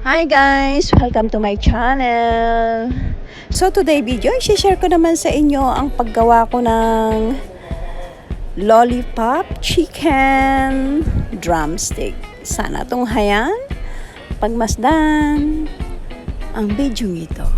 Hi guys! Welcome to my channel! So today video, i-share ko naman sa inyo ang paggawa ko ng lollipop chicken drumstick. Sana itong hayan, pagmasdan ang video ito.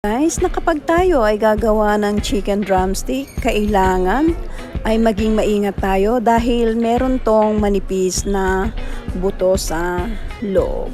Guys, na kapag tayo ay gagawa ng chicken drumstick, kailangan ay maging maingat tayo dahil meron tong manipis na buto sa loob.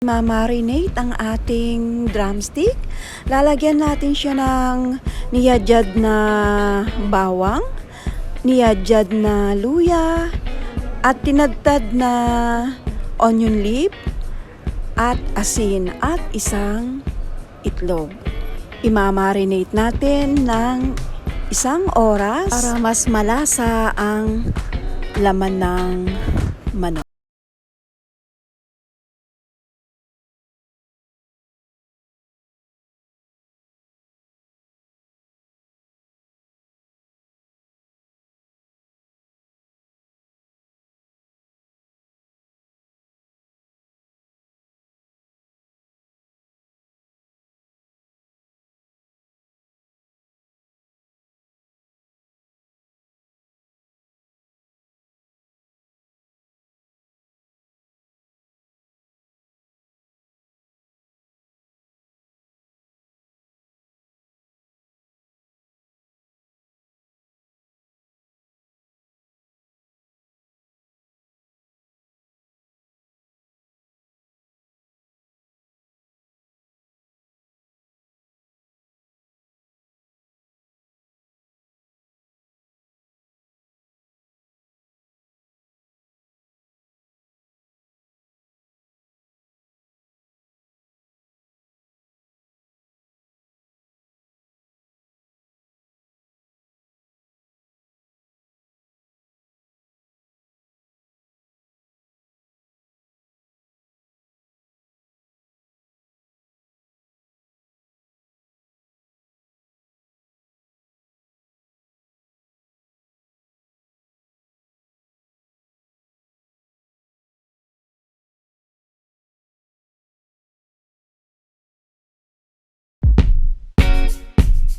Mamarinate ang ating drumstick. Lalagyan natin siya ng niyadjad na bawang, niyadjad na luya, at tinadtad na onion leaf, at asin, at isang itlog. Imamarinate natin ng 1 oras para mas malasa ang laman ng manok.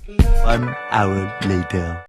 1 hour later.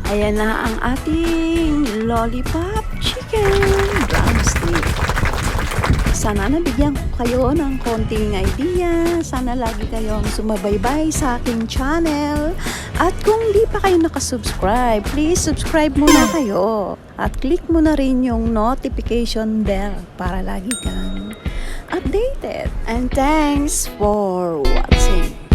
Ayan na ang ating lollipop chicken drumstick. Sana nabigyan ko kayo ng konting idea. Sana lagi kayong sumabaybay sa aking channel. At kung di pa kayo nakasubscribe, please subscribe muna kayo. At click mo na rin yung notification bell para lagi kang updated. And thanks for watching.